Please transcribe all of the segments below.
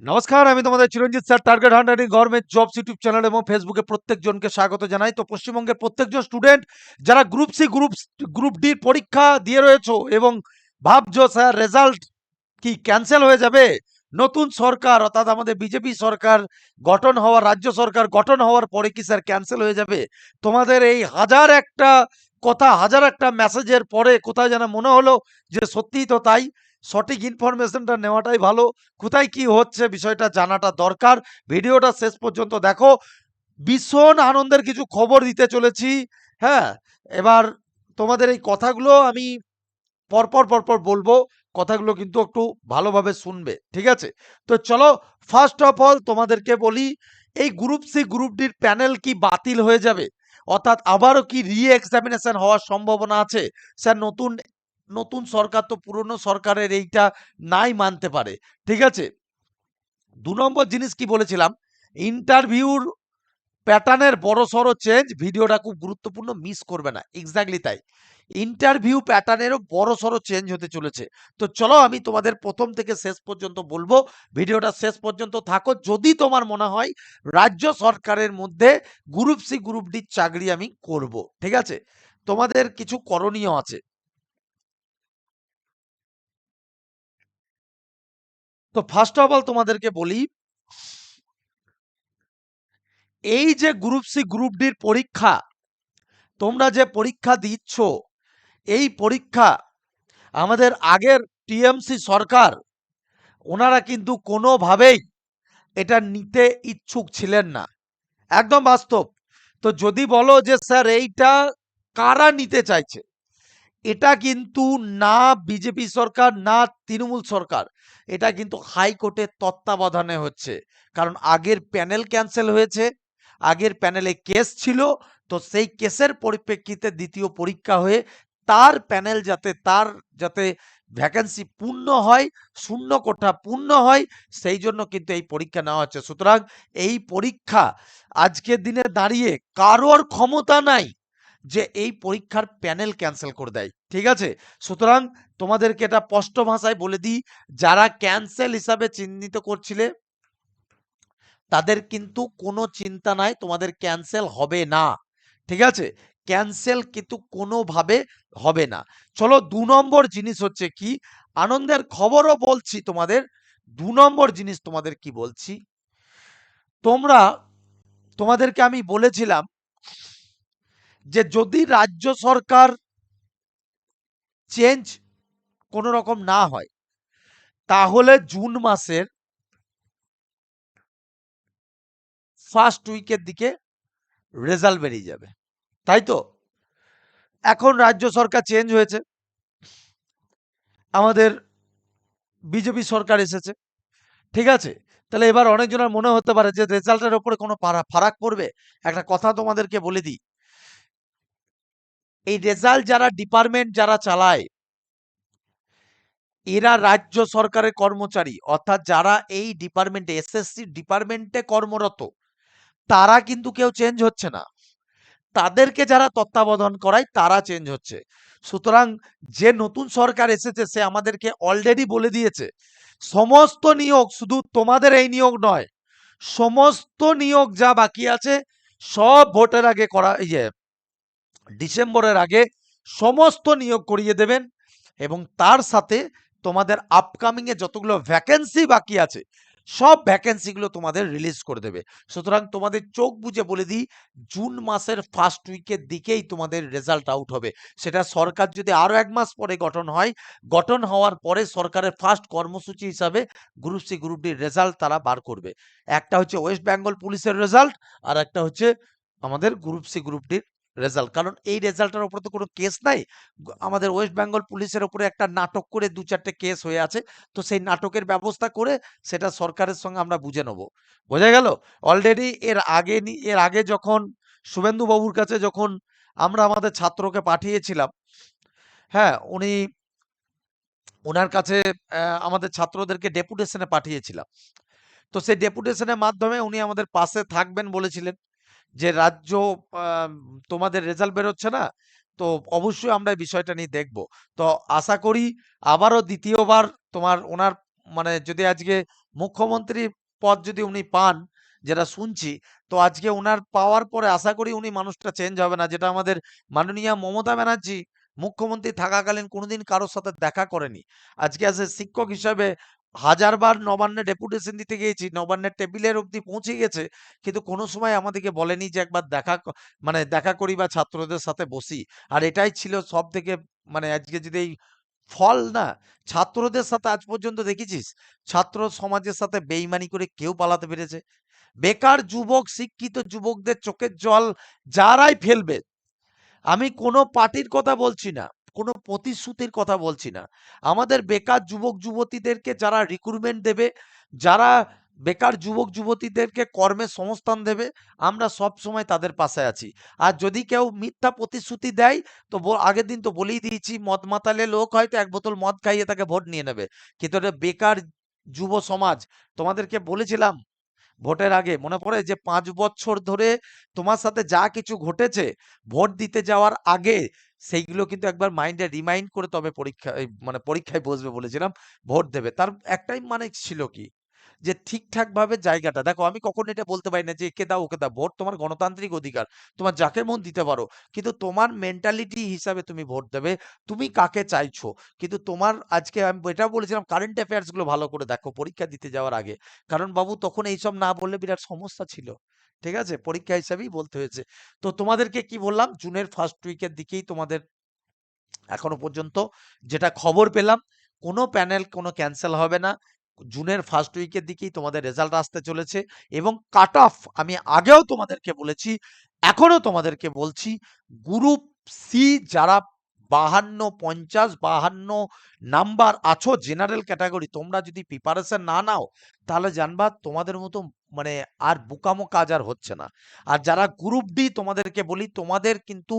নমস্কার, আমি তোমাদের চিরঞ্জিত sir, target হান্ড্রেডিং government jobs YouTube channel এবং ফেসবুকে প্রত্যেকজনকে স্বাগত জানাই। তো পশ্চিমবঙ্গের প্রত্যেকজন স্টুডেন্ট যারা গ্রুপ সি গ্রুপ ডি পরীক্ষা দিয়ে রয়েছো এবং ভাবছো স্যার রেজাল্ট কি ক্যান্সেল হয়ে যাবে, নতুন সরকার অর্থাৎ আমাদের বিজেপি সরকার গঠন হওয়ার, রাজ্য সরকার গঠন হওয়ার পরে কি স্যার ক্যান্সেল হয়ে যাবে? তোমাদের এই হাজার একটা কথা, হাজার একটা মেসেজের পরে কোথায় যেন মনে হলো যে সত্যিই তো তাই। সঠিক ইনফরমেশনটা নেওয়াটাই ভালো। কোথায় কি হচ্ছে বিষয়টা জানাটা দরকার। ভিডিওটা শেষ পর্যন্ত দেখো। ভীষণ আনন্দের কিছু খবর দিতে চলেছি। হ্যাঁ, এবার তোমাদের এই কথাগুলো আমি পরপর বলবো। কথাগুলো কিন্তু একটু ভালোভাবে শুনবে, ঠিক আছে? তো চলো, ফার্স্ট অফ অল তোমাদেরকে বলি, এই গ্রুপ সি গ্রুপ ডির প্যানেল কি বাতিল হয়ে যাবে, অর্থাৎ আবারও কি রি এক্সামিনেশন হওয়ার সম্ভাবনা আছে? স্যার নতুন নতুন সরকার তো পুরনো সরকারের এইটা নাই মানতে পারে, ঠিক আছে? ২ নম্বর জিনিস কি বলেছিলাম, ইন্টারভিউর প্যাটার্নের বড়সড় চেঞ্জ। ভিডিওটা খুব গুরুত্বপূর্ণ, মিস করবে না। এক্স্যাক্টলি তাই। ইন্টারভিউ প্যাটার্নেরও বড়সড় চেঞ্জ হতে চলেছে। তো চলো আমি তোমাদের প্রথম থেকে শেষ পর্যন্ত বলবো। ভিডিওটা শেষ পর্যন্ত থাকো। যদি তোমার মনে হয় রাজ্য সরকারের মধ্যে গ্রুপ সি গ্রুপ ডি চাকরি আমি করব, ঠিক আছে? তোমাদের কিছু করণীয় আছে। তো ফার্স্ট অফ অল তোমাদেরকে বলি, এই যে গ্রুপ সি গ্রুপ ডির পরীক্ষা, তোমরা যে পরীক্ষা দিচ্ছ, এই পরীক্ষা আমাদের আগের টিএমসি সরকার, ওনারা কিন্তু কোনোভাবেই এটা নিতে ইচ্ছুক ছিলেন না। একদম বাস্তব। তো যদি বলো যে স্যার এইটা কারা নিতে চাইছে, এটা কিন্তু না বিজেপি সরকার না তৃণমূল সরকার, এটা কিন্তু হাইকোর্টের তত্ত্বাবধানে হচ্ছে। কারণ আগের প্যানেল ক্যান্সেল হয়েছে, আগের প্যানেলে কেস ছিল। তো সেই কেসের পরিপ্রেক্ষিতে দ্বিতীয় পরীক্ষা হয়ে তার প্যানেল যাতে ভ্যাকেন্সি পূর্ণ হয়, শূন্য কোঠা পূর্ণ হয়, সেই জন্য কিন্তু এই পরীক্ষা নেওয়া হচ্ছে। সুতরাং এই পরীক্ষা আজকের দিনে দাঁড়িয়ে কারোর ক্ষমতা নাই যে এই পরীক্ষার প্যানেল ক্যান্সেল করে দেয়, ঠিক আছে? সুতরাং তোমাদেরকে এটা স্পষ্ট ভাষায় বলে দিই, যারা ক্যান্সেল হিসাবে চিহ্নিত করছিলে তাদের কিন্তু কোনো চিন্তা নাই, তোমাদের ক্যান্সেল হবে না, ঠিক আছে? ক্যান্সেল কিন্তু কোনোভাবে হবে না। চলো ২ নম্বর জিনিস হচ্ছে কি, আনন্দের খবরও বলছি তোমাদের। ২ নম্বর জিনিস তোমাদের কি বলছি, তোমরা তোমাদেরকে আমি বলেছিলাম যে যদি রাজ্য সরকার চেঞ্জ কোনো রকম না হয়, তাহলে জুন মাসের ফার্স্ট উইকের দিকে রেজাল্ট বেরিয়ে যাবে, তাই তো? এখন রাজ্য সরকার চেঞ্জ হয়েছে, আমাদের বিজেপি সরকার এসেছে, ঠিক আছে? তাহলে এবার অনেকজনের মনে হতে পারে যে রেজাল্টের উপরে কোনো ফারাক পড়বে। একটা কথা তোমাদেরকে বলে দিই, এই রেজাল্ট যারা ডিপার্টমেন্ট যারা চালায়, এরা রাজ্য সরকারের কর্মচারী, অর্থাৎ যারা এই ডিপার্টমেন্টে এসএসসি ডিপার্টমেন্টে কর্মরত, তারা কিন্তু কেউ চেঞ্জ হচ্ছে না। তাদেরকে যারা তত্ত্বাবধান করায় তারা চেঞ্জ হচ্ছে। সুতরাং যে নতুন সরকার এসেছে সে আমাদেরকে অলরেডি বলে দিয়েছে, সমস্ত নিয়োগ, শুধু তোমাদের এই নিয়োগ নয়, সমস্ত নিয়োগ যা বাকি আছে সব ভোটের আগে করা, ডিসেম্বরের আগে সমস্ত নিয়োগ করিয়ে দেবেন। এবং তার সাথে তোমাদের আপকামিং এ যতগুলো ভ্যাকেন্সি বাকি আছে সব ভ্যাকেন্সিগুলো তোমাদের রিলিজ করে দেবে। সুতরাং তোমাদের চোখ বুজে বলে দিই, জুন মাসের ফার্স্ট উইকের দিকেই তোমাদের রেজাল্ট আউট হবে। সেটা সরকার যদি আরো ১ মাস পরে গঠন হয়, গঠন হওয়ার পরে সরকারের ফার্স্ট কর্মসূচি হিসাবে group C group D result তারা বার করবে। একটা হচ্ছে ওয়েস্ট বেঙ্গল পুলিশের রেজাল্ট, আর একটা হচ্ছে আমাদের গ্রুপ সি গ্রুপ ডির রেজাল্ট। কারণ এই রেজাল্টের উপরে তো কোনো কেস নাই। আমাদের ওয়েস্ট বেঙ্গল পুলিশের উপরে একটা নাটক করে ২-৪টে কেস হয়ে আছে। তো সেই নাটকের ব্যবস্থা করে সেটা সরকারের সঙ্গে আমরা বুঝে নেব। বোঝা গেল? অলরেডি এর আগে যখন শুভেন্দু বাবুর কাছে যখন আমরা আমাদের ছাত্রকে পাঠিয়েছিলাম, হ্যাঁ? উনার কাছে আমাদের ছাত্রদেরকে ডেপুটেশনে পাঠিয়েছিলাম। তো সেই ডেপুটেশনের মাধ্যমে উনি আমাদের পাশে থাকবেন বলেছিলেন। যে রাজ্য, আম তোমাদের রেজাল্ট বেরোচ্ছে না, তো অবশ্যই আমরা এই বিষয়টা নিয়ে দেখব। তো আশা করি আবারও দ্বিতীয়বার তোমার ওনার মানে যদি আজকে মুখ্যমন্ত্রী পদ যদি উনি পান, যেটা শুনছি, তো আজকে উনার পাওয়ার পরে আশা করি উনি মানুষটা চেঞ্জ হবে না, যেটা আমাদের মাননীয় মমতা ব্যানার্জি মুখ্যমন্ত্রী থাকাকালীন কোনোদিন কারোর সাথে দেখা করেনি। আজকে অ্যাজ এ শিক্ষক হিসাবে হাজারবার নবান্নে ডেপুটেশন দিতে গিয়েছি, নবান্নের টেবিলের অবধি পৌঁছে গেছে, কিন্তু কোনো সময় আমাদেরকে বলেনি যে একবার মানে দেখা করি বা ছাত্রদের সাথে বসি। আর এটাই ছিল সব থেকে, মানে আজকে যদি এই ফল না, ছাত্রদের সাথে আজ পর্যন্ত দেখেছিস ছাত্র সমাজের সাথে বেইমানি করে কেউ পালাতে পেরেছে? বেকার যুবক, শিক্ষিত যুবকদের চোখের জল যারাই ফেলবে, আমি কোনো পার্টির কথা বলছি না, কোনো প্রতিশ্রুতির কথা বলছি না, আমাদের বেকার যুবক যুবতীদেরকে যারা রিক্রুটমেন্ট দেবে, যারা বেকার যুবক যুবতীদেরকে কর্মের সংস্থান দেবে, আমরা সব সময় তাদের পাশে আছি। আর যদি কেউ মিথ্যা প্রতিশ্রুতি দেয়, তো আগের দিন তো বলেই দিয়েছি, মদ মাতালে লোক হয়তো এক বোতল মদ খাইয়ে তাকে ভোট নিয়ে নেবে, কিন্তু এটা বেকার যুব সমাজ। তোমাদেরকে বলেছিলাম ভোটের আগে, মনে পড়ে যে 5 বছর ধরে তোমার সাথে যা কিছু ঘটেছে ভোট দিতে যাওয়ার আগে, সেইগুলো কিন্তু একবার মাইন্ডে রিমাইন্ড করে তবে মানে পরীক্ষায় বসবে বলেছিলাম, ভোট দেবে। তার একটাই মানে ছিল কি, যে ঠিকঠাক ভাবে জায়গাটা দেখো। আমি কখনো এটা বলতে পারি না যে একে দাও ওকে দাও, ভোট তোমার গণতান্ত্রিক অধিকার, তোমার যাকে মন দিতে পারো, কিন্তু তোমার মেন্টালিটি হিসাবে তুমি ভোট দেবে, তুমি কাকে চাইছো। কিন্তু তোমার আজকে আমি এটাও বলেছিলাম, কারেন্ট অ্যাফেয়ার্স গুলো ভালো করে দেখো পরীক্ষা দিতে যাওয়ার আগে, কারণ বাবু তখন এইসব না বললে বিরাট সমস্যা ছিল। ঠিক আছে, পরীক্ষা হিসাবেই বলতে হয়েছে। তো তোমাদেরকে কি বললাম, জুনের ফার্স্ট উইকের দিকেই তোমাদের এখনো পর্যন্ত যেটা খবর পেলাম, কোনো প্যানেল কোনো ক্যান্সেল হবে না, জুনের ফার্স্ট উইকের দিকেই তোমাদের রেজাল্ট আসতে চলেছে। এবং কাট অফ আমি আগেও তোমাদেরকে বলেছি, এখনো তোমাদেরকে বলছি, গ্রুপ সি যারা 52, 50, 52 নাম্বার আছো জেনারেল ক্যাটাগরি, তোমরা যদি প্রিপারেশন না নাও, তাহলে জানবা তোমাদের মতো মানে আর বোকামো কাজ আর হচ্ছে না। আর যারা গ্রুপ ডি, তোমাদেরকে বলি তোমাদের কিন্তু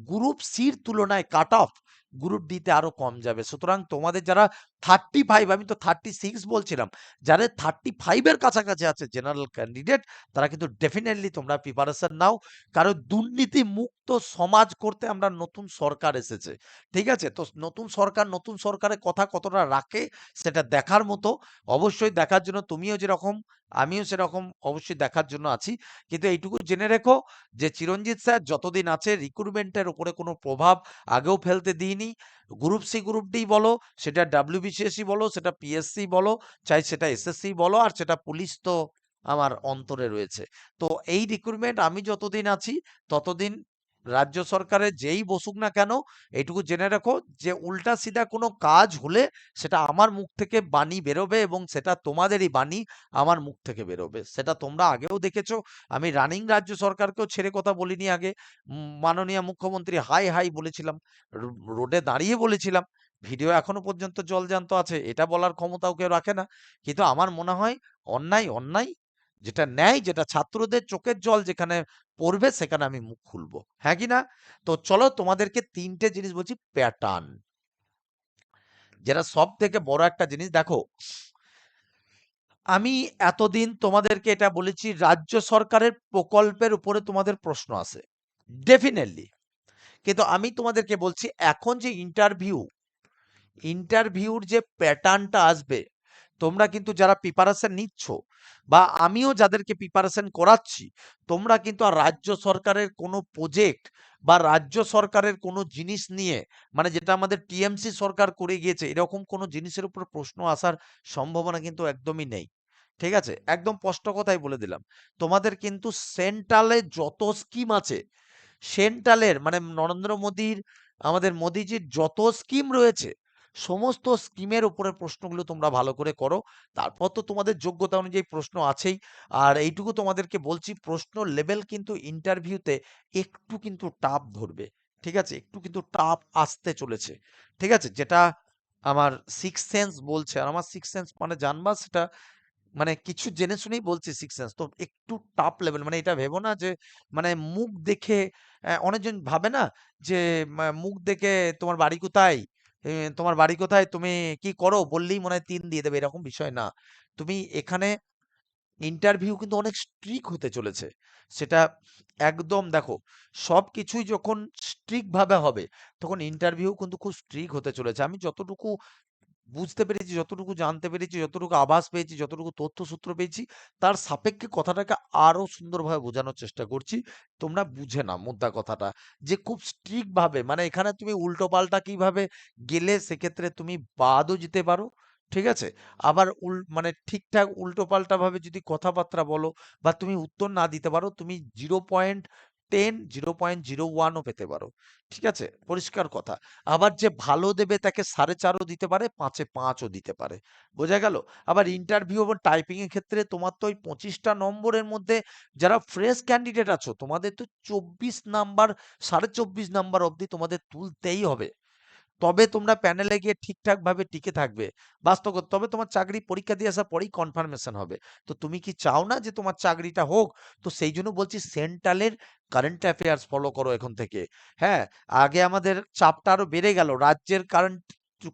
গ্রুপ সির তুলনায় কাট অফ গ্রুপ ডিতে আরো কম যাবে। সুতরাং তোমাদের যারা 35, আমি তো 36 বলছিলাম, যাদের 35 এর কাছাকাছি আছে জেনারেল ক্যান্ডিডেট, তারা কিন্তু ডেফিনেটলি তোমরা প্রিপারেশন নাও, কারণ দুর্নীতি মুক্ত সমাজ করতে আমরা নতুন সরকার এসেছে। ঠিক আছে, তো নতুন সরকার, নতুন সরকারের কথা কতটা রাখে সেটা দেখার মতো। অবশ্যই দেখার জন্য তুমিও যেরকম, আমিও সেরকম অবশ্যই দেখার জন্য আছি। কিন্তু এইটুকু জেনে রেখো যে চিরঞ্জিত স্যার যতদিন আছে রিক্রুটমেন্টের উপরে কোনো প্রভাব আগেও ফেলতে দিইনি। গ্রুপ সি গ্রুপ ডি বলো, সেটা ডাব্লিউবিসিএসসি বলো, সেটা পিএসসি বলো, চাই সেটা এসএসসি বলো, আর সেটা পুলিশ, তো আমার অন্তরে রয়েছে। তো এই রিক্রুটমেন্ট আমি যতদিন আছি ততদিন রাজ্য সরকারের যেই বসুক না কেন, এইটুকু জেনে রাখো যে উল্টা সিধা কোনো কাজ হলে সেটা আমার মুখ থেকে বাণী বেরোবে, এবং সেটা তোমাদেরই বাণী আমার মুখ থেকে বেরোবে। সেটা তোমরা আগেও দেখেছো, আমি রানিং রাজ্য সরকারকেও ছেড়ে কথা বলিনি আগে। মাননীয় মুখ্যমন্ত্রী হাই হাই বলেছিলাম, রোডে দাঁড়িয়ে বলেছিলাম, ভিডিও এখনো পর্যন্ত জলজ্যান্ত আছে, এটা বলার ক্ষমতাও কেউ রাখে না। কিন্তু আমার মনে হয় অন্যায় অন্যায়, যেটা ন্যায়, যেটা ছাত্রদের চোখের জল যেখানে পড়বে সেখানে আমি মুখ খুলবো, হ্যাঁ কি না? তো চলো তোমাদেরকে 3টে জিনিস বলছি, প্যাটার্ন, যেটা সব থেকে বড় একটা জিনিস। দেখো, আমি এতদিন তোমাদেরকে এটা বলেছি, রাজ্য সরকারের প্রকল্পের উপরে তোমাদের প্রশ্ন আসে ডেফিনেটলি, কিন্তু আমি তোমাদেরকে বলছি এখন যে ইন্টারভিউর যে প্যাটার্নটা আসবে, তোমরা কিন্তু যারা প্রিপারেশন নিচ্ছ, বা আমিও যাদেরকে প্রিপারেশন করাচ্ছি, তোমরা কিন্তু আর রাজ্য সরকারের কোনো প্রজেক্ট বা রাজ্য সরকারের কোনো জিনিস নিয়ে, মানে যেটা আমাদের টিএমসি সরকার করে গিয়েছে, এরকম কোনো জিনিসের উপর প্রশ্ন আসার সম্ভাবনা কিন্তু একদমই নেই। ঠিক আছে, একদম স্পষ্ট কথাই বলে দিলাম। তোমাদের কিন্তু সেন্ট্রালে যত স্কিম আছে, সেন্ট্রালের মানে নরেন্দ্র মোদীর, আমাদের মোদীজির যত স্কিম রয়েছে, সমস্ত স্কিমের উপরে প্রশ্নগুলো তোমরা ভালো করে করো। তারপর তো তোমাদের যোগ্যতা অনুযায়ী প্রশ্ন আছেই। আর এইটুকু তোমাদেরকে বলছি, প্রশ্ন লেভেল কিন্তু ইন্টারভিউতে একটু কিন্তু টাফ ধরবে। ঠিক আছে, একটু কিন্তু টাফ আসতে চলেছে। ঠিক আছে, যেটা আমার সিক্স সেন্স বলছে, আর আমার সিক্স সেন্স মানে জানবা সেটা, মানে কিছু জেনে শুনেই বলছি সিক্স সেন্স, তো একটু টাফ লেভেল, মানে এটা ভেবো না যে মানে মুখ দেখে, অনেকজন ভাবে না যে মুখ দেখে তোমার বাড়ি কোথায়, তোমার বাড়ি কোথায়, তুমি কি করো বললেই মনে হয় 3 দিয়ে দেবে, এরকম বিষয় না। তুমি এখানে ইন্টারভিউ কিন্তু অনেক স্ট্রিক হতে চলেছে, সেটা একদম দেখো, সবকিছুই যখন স্ট্রিক ভাবে হবে, তখন ইন্টারভিউ কিন্তু খুব স্ট্রিক হতে চলেছে। আমি যতটুকু বুঝতে পেরেছি, যতটুকু জানতে পেরেছি, যতটুকু আভাস পেয়েছি, যতটুকু তথ্যসূত্র পেয়েছি, তার সাপেক্ষে কথাটাকে আরো সুন্দরভাবে বোঝানোর চেষ্টা করছি। তোমরা বুঝে নাও মোদ্দা কথাটা। যে খুব স্ট্রিক্ট ভাবে, মানে এখানে তুমি উল্টোপাল্টা কিভাবে গেলে সেক্ষেত্রে তুমি বাদও যেতে পারো। ঠিক আছে? আবার মানে ঠিকঠাক উল্টোপাল্টা ভাবে যদি কথাবার্তা বলো বা তুমি উত্তর না দিতে পারো, তুমি 0.10, 0.01 ও পেতে পারো। ঠিক আছে? পরিষ্কার কথা। আবার যে ভালো দেবে তাকে 4.5 ও দিতে পারে, 5 এ 5 ও দিতে পারে। বোঝা গেল? আবার ইন্টারভিউ এবং টাইপিং এর ক্ষেত্রে তোমার তো ওই 25টা নম্বরের মধ্যে যারা ফ্রেশ ক্যান্ডিডেট আছো, তোমাদের তো 24 নাম্বার, 24.5 নাম্বার অবধি তোমাদের তুলতেই হবে। তবে তোমরা প্যানেলে গিয়ে ঠিকঠাকভাবে টিকে থাকবে। বাস্তব কথা, তবে তোমার চাকরি পরীক্ষা দিয়ে আসার পরেই কনফার্মেশন হবে। তো তুমি কি চাও না যে তোমার চাকরিটা হোক? তো সেই জন্য বলছি সেন্ট্রালের কারেন্ট অ্যাফেয়ার্স ফলো করো এখন থেকে। হ্যাঁ, আগে আমাদের চাপটা আরো বেড়ে গেল। রাজ্যের কারেন্ট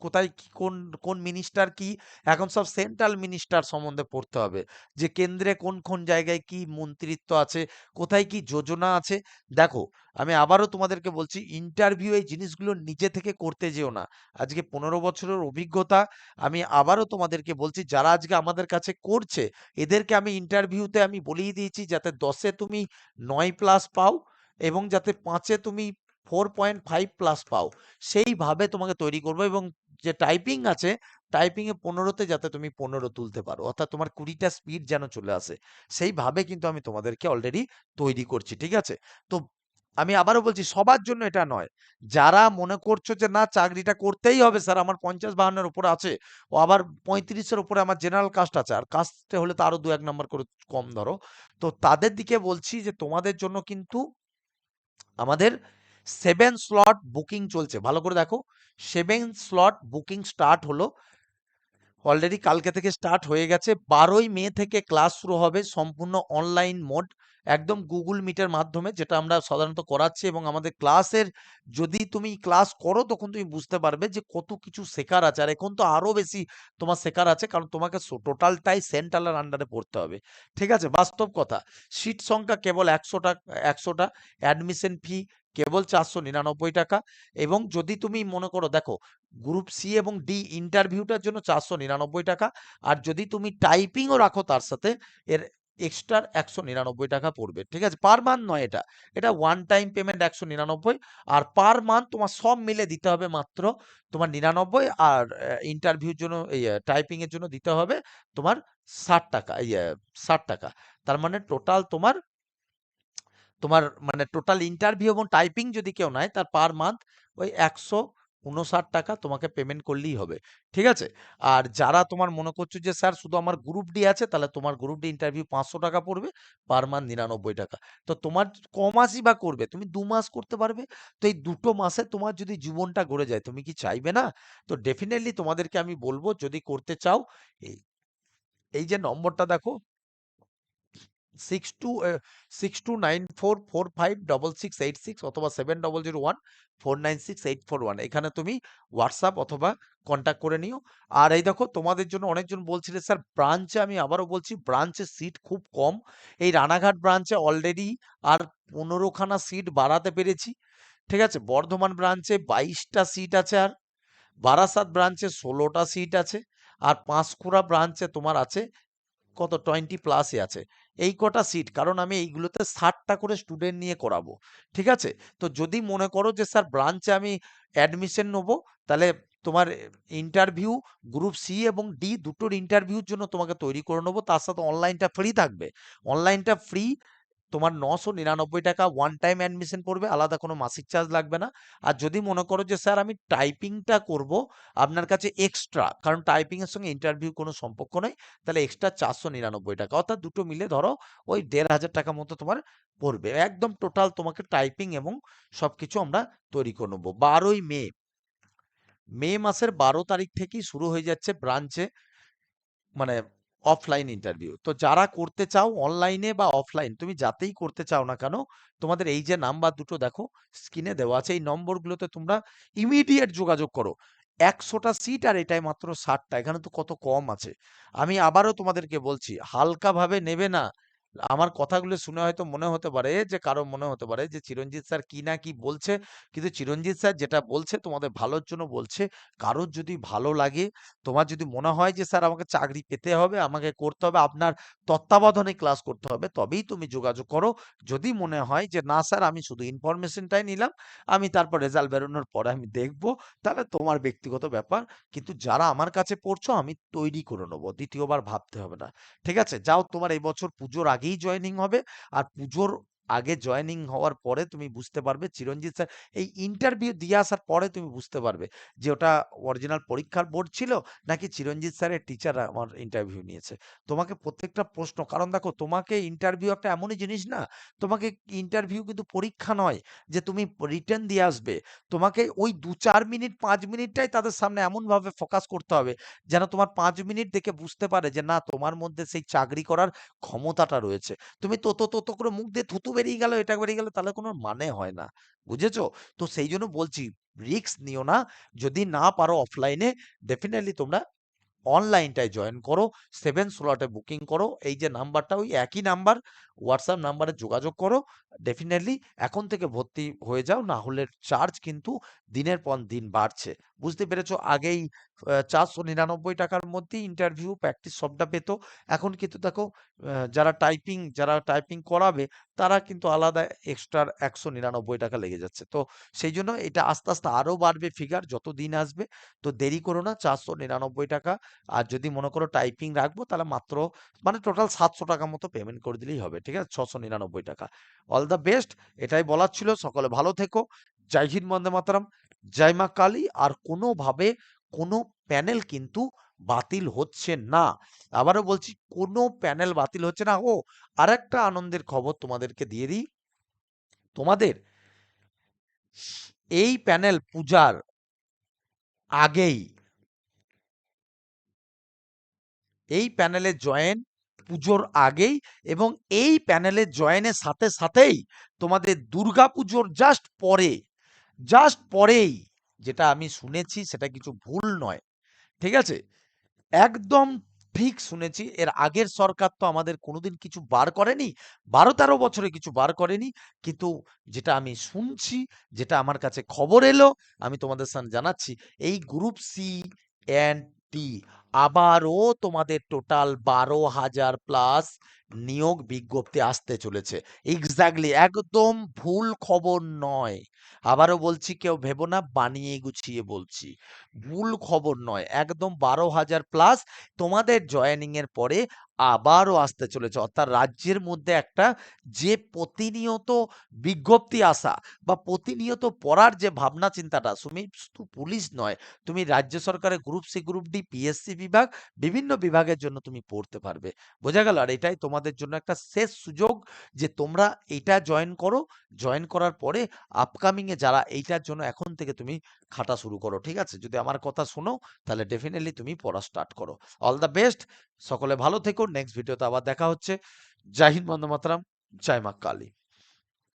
কোথায় কি, কোন কোন মিনিস্টার কি, এখন সব সেন্ট্রাল মিনিস্টার সম্বন্ধে পড়তে হবে। যে কেন্দ্রে কোন কোন জায়গায় কি মন্ত্রিত্ব আছে, কোথায় কি যোজনা আছে। দেখো, আমি আবারও তোমাদেরকে বলছি, ইন্টারভিউ এই জিনিসগুলো নিজে থেকে করতে যেও না। আজকে 15 বছরের অভিজ্ঞতা, আমি আবারও তোমাদেরকে বলছি, যারা আজকে আমাদের কাছে করছে, এদেরকে আমি ইন্টারভিউতে আমি বলেই দিয়েছি যাতে 10-এ তুমি 9 প্লাস পাও এবং যাতে 5-এ তুমি 4.5 প্লাস পাও। সেইভাবে তোমাকে তৈরি করবো। এবং যে টাইপিং আছে, টাইপিং এ 15-তে যাতে তুমি 15 তুলতে পারো, অর্থাৎ তোমার 20টা স্পিড যেন চলে আসে, সেইভাবে কিন্তু আমি তোমাদেরকে অলরেডি তৈরি করছি। ঠিক আছে? তো আমি আবারও বলছি, সবার জন্য এটা নয়। যারা মনে করছো যে না চাকরিটা করতেই হবে স্যার, আমার 50-52 এর উপরে আছে, ও আবার 35-এর উপরে আমার জেনারেল কাস্ট আছে, আর কাস্টে হলে তো আরো 2-1 নাম্বার করে কম ধরো, তো তাদের দিকে বলছি যে তোমাদের জন্য কিন্তু আমাদের 7 স্লট বুকিং চলছে। ভালো করে দেখো, 7 স্লট বুকিং স্টার্ট হলো অলরেডি, কালকে থেকে স্টার্ট হয়ে গেছে। 12ই মে থেকে ক্লাস শুরু হবে, সম্পূর্ণ অনলাইন মোড, একদম গুগল মিটের মাধ্যমে, যেটা আমরা সাধারণত করাচ্ছি। এবং আমাদের ক্লাসের, যদি তুমি ক্লাস করো তখন তুমি বুঝতে পারবে যে কত কিছু শেখার আছে। আর এখন তো আরো বেশি তোমার শেখার আছে, কারণ তোমাকে টোটালটাই সেন্ট্রালের আন্ডারে পড়তে হবে। ঠিক আছে? বাস্তব কথা, সিট সংখ্যা কেবল 100টা, 100টা। অ্যাডমিশন ফি কেবল 499 টাকা। এবং যদি তুমি মনে করো, দেখো, গ্রুপ সি এবং ডি ইন্টারভিউটার জন্য 499 টাকা। আর যদি তুমি টাইপিংও রাখো তার সাথে, এর এক্সট্রা 199 টাকা পড়বে। ঠিক আছে? পার মান্থ নয় এটা, এটা ওয়ান টাইম পেমেন্ট 199। আর পার মান্থ তোমার সব মিলে দিতে হবে মাত্র তোমার 99। আর ইন্টারভিউর জন্য, এই টাইপিং এর জন্য দিতে হবে তোমার 60 টাকা, 60 টাকা। তার মানে টোটাল তোমার, মানে টোটাল ইন্টারভিউ এবং টাইপিং যদি কেউ নেয়, তার পার মান্থ ওই 159 টাকা তোমাকে পেমেন্ট করলেই হবে। ঠিক আছে? আর যারা তোমার মনে করছো যে স্যার শুধু আমার গ্রুপ ডি আছে, তাহলে তোমার গ্রুপ ডি ইন্টারভিউ 500 টাকা পড়বে, পার মান্থ 99 টাকা। তো তোমার ক মাসই বা করবে, তুমি 2 মাস করতে পারবে। তো এই দুটো মাসে তোমার যদি জীবনটা গড়ে যায়, তুমি কি চাইবে না? তো ডেফিনেটলি তোমাদেরকে আমি বলবো, যদি করতে চাও, এই এই যে নম্বরটা দেখো, 6294456686 অথবা 7001496841, এখানে তুমি হোয়াটসঅ্যাপ অথবা কন্ট্যাক্ট করে নিও। আর এই দেখো, তোমাদের জন্য অনেকজন বলছিলে স্যার ব্রাঞ্চে, আমি আবারও বলছি, ব্রাঞ্চে সিট খুব কম। এই রানাঘাট ব্রাঞ্চে অলরেডি আর 15খানা সিট বাড়াতে পেরেছি। ঠিক আছে? বর্ধমান ব্রাঞ্চে 22টা সিট আছে, আর বারাসাত ব্রাঞ্চে 16টা সিট আছে, আর পাঁশকুড়া ব্রাঞ্চে তোমার আছে কত, 20 প্লাসই আছে। এই কটা সিট, কারণ আমি এইগুলোতে 60টা করে স্টুডেন্ট নিয়ে করাবো। ঠিক আছে? তো যদি মনে করো যে স্যার ব্রাঞ্চে আমি অ্যাডমিশন নেবো, তাহলে তোমার ইন্টারভিউ, গ্রুপ সি এবং ডি দুটোর ইন্টারভিউর জন্য তোমাকে তৈরি করে নেবো। তার সাথে অনলাইনটা ফ্রি থাকবে। অনলাইনটা ফ্রি, তোমার 999 টাকা ওয়ান টাইম অ্যাডমিশন পড়বে, আলাদা কোনো মাসিক চার্জ লাগবে না। আর যদি মনে করো যে স্যার আমি টাইপিংটা করব আপনার কাছে এক্সট্রা, কারণ টাইপিং এর সঙ্গে ইন্টারভিউ কোনো সম্পর্ক নেই, তাহলে এক্সট্রা 499 টাকা, অর্থাৎ দুটো মিলে ধরো ওই 1500 টাকা মতো তোমার পড়বে। একদম টোটাল তোমাকে টাইপিং এবং সবকিছু আমরা তৈরি করে নেবো। 12ই মে, মে মাসের 12 তারিখ থেকেই শুরু হয়ে যাচ্ছে ব্রাঞ্চে, মানে অফলাইন ইন্টারভিউ। তো যারা করতে চাও অনলাইনে বা অফলাইন, তুমি যাতেই করতে চাও না কেন, তোমাদের এই যে নাম্বার দুটো দেখো স্ক্রিনে দেওয়া আছে, এই নম্বরগুলোতে তোমরা ইমিডিয়েট যোগাযোগ করো। 100টা সিট, আর এটাই মাত্র 60টা, এখানে তো কত কম আছে। আমি আবারও তোমাদেরকে বলছি, হালকা ভাবে নেবে না। আমার কথাগুলো শুনে হয়তো মনে হতে পারে যে কারো মনে হতে পারে যে চিরঞ্জিত স্যার কি না কি বলছে, কিন্তু চিরঞ্জিত স্যার যেটা বলছে তোমাদের ভালোর জন্য বলছে। কারোর যদি ভালো লাগে, তোমার যদি মনে হয় যে স্যার আমাকে চাকরি পেতে হবে, আমাকে করতে হবে, আপনার তত্ত্বাবধানে ক্লাস করতে হবে, তবেই তুমি যোগাযোগ করো। যদি মনে হয় যে না স্যার আমি শুধু ইনফরমেশনটাই নিলাম, আমি তারপর রেজাল্ট বেরোনোর পরে আমি দেখব, তাহলে তোমার ব্যক্তিগত ব্যাপার। কিন্তু যারা আমার কাছে পড়ছো আমি তৈরি করে নেবো, দ্বিতীয়বার ভাবতে হবে না। ঠিক আছে? যাও, তোমার এই বছর পুজোর আগেই জয়েনিং হবে। আর পুজোর আগে জয়েনিং হওয়ার পরে তুমি বুঝতে পারবে চিরঞ্জিত স্যার, এই ইন্টারভিউ দিয়ে আসার পরে তুমি বুঝতে পারবে যে ওটা অরিজিনাল পরীক্ষার বোর্ড ছিল নাকি চিরঞ্জিত স্যারের টিচার আমার ইন্টারভিউ নিয়েছে। তোমাকে প্রত্যেকটা প্রশ্ন, কারণ দেখো তোমাকে ইন্টারভিউ একটা এমনই জিনিস না, তোমাকে ইন্টারভিউ কিন্তু পরীক্ষা নয় যে তুমি রিটেন দিয়ে আসবে। তোমাকে ওই 2-4 মিনিট 5 মিনিটটাই তাদের সামনে এমনভাবে ফোকাস করতে হবে যেন তোমার 5 মিনিট দেখে বুঝতে পারে যে না তোমার মধ্যে সেই চাকরি করার ক্ষমতাটা রয়েছে। তুমি তো করে মুখ দিয়ে থুতু বেরিয়ে গেল, এটা বেরিয়ে গেল, তাহলে কোনো মানে হয় না। বুঝেছো? তো সেই জন্য বলছি, রিস্ক নিও না। যদি না পারো অফলাইনে, ডেফিনেটলি তোমরা অনলাইনটায় জয়েন করো, 7 স্লটে বুকিং করো। এই যে নাম্বারটা ওই একই নাম্বার, হোয়াটসঅ্যাপ নাম্বারে যোগাযোগ করো। ডেফিনেটলি এখন থেকে ভর্তি হয়ে যাও, না হলে চার্জ কিন্তু দিনের পর দিন বাড়ছে। বুঝতে পেরেছো? আগেই 499 টাকার মধ্যেই ইন্টারভিউ প্র্যাকটিস সবটা পেত। এখন কিন্তু দেখো যারা টাইপিং করাবে তারা কিন্তু আলাদা এক্সট্রা 199 টাকা লেগে যাচ্ছে। তো সেই জন্য এটা আস্তে আস্তে আরো বাড়বে ফিগার যত দিন আসবে। তো দেরি করো না, 499 টাকা। আর যদি মনে করো টাইপিং রাখবো তাহলে মাত্র মানে টোটাল 700 টাকা মতো পেমেন্ট করে দিলেই হবে। ঠিক আছে? 699 টাকা। অল দ্য বেস্ট, এটাই বলার ছিল। সকলে ভালো থেকো। জয় হিন্দ, বন্দে মাতরম, জয় মা কালী। আর কোনোভাবে কোনো প্যানেল কিন্তু বাতিল হচ্ছে না। আবারও বলছি, কোনো প্যানেল বাতিল হচ্ছে না। ও আরেকটা আনন্দের খবর তোমাদেরকে দিয়ে দিই, তোমাদের এই প্যানেল পূজার আগেই, এই প্যানেলে জয়েন পুজোর আগেই, এবং এই প্যানেলে জয়েনের সাথে সাথেই তোমাদের দুর্গাপুজোর জাস্ট পরেই, যেটা আমি শুনেছি সেটা কিছু ভুল নয়। ঠিক আছে? একদম ঠিক শুনেছি। এর আগের সরকার তো আমাদের কোনোদিন কিছু বার করেনি, 12-13 বছরে কিছু বার করেনি। কিন্তু যেটা আমি শুনছি, যেটা আমার কাছে খবর এলো, আমি তোমাদের সামনে জানাচ্ছি, এই গ্রুপ সি এন্ড ডি আবারও তোমাদের টোটাল 12,000 প্লাস নিয়োগ বিজ্ঞপ্তি আসতে চলেছে। এক্স্যাক্টলি, একদম ভুল খবর নয়। আবারও বলছি, কেউ ভেবো না বানিয়ে গুছিয়ে বলছি, ভুল খবর নয়, একদম 12,000 প্লাস তোমাদের জয়েনিং এর পরে আবারও আসতে চলেছে। অর্থাৎ রাজ্যের মধ্যে একটা যে প্রতিনিয়ত বিজ্ঞপ্তি আসা বা প্রতিনিয়ত পড়ার যে ভাবনা চিন্তাটা, তুমি শুধু পুলিশ নয়, তুমি রাজ্য সরকারের group C group D PSC বিভাগ, বিভিন্ন বিভাগের জন্য তুমি পড়তে পারবে। বোঝা গেল? আর এটাই তোমাদের জন্য একটা শেষ সুযোগ যে তোমরা এটা জয়েন করো। জয়েন করার পরে আপকামিং এ যারা এইটার জন্য এখন থেকে তুমি খাটা শুরু করো। ঠিক আছে? যদি আমার কথা শোনো তাহলে ডেফিনেটলি তুমি পড়া স্টার্ট করো। অল দ্য বেস্ট, সকলে ভালো থেকো। নেক্সট ভিডিওতে আবার দেখা হচ্ছে। জয় হিন্দ, বন্দে মাতরম, জয় মা কালী।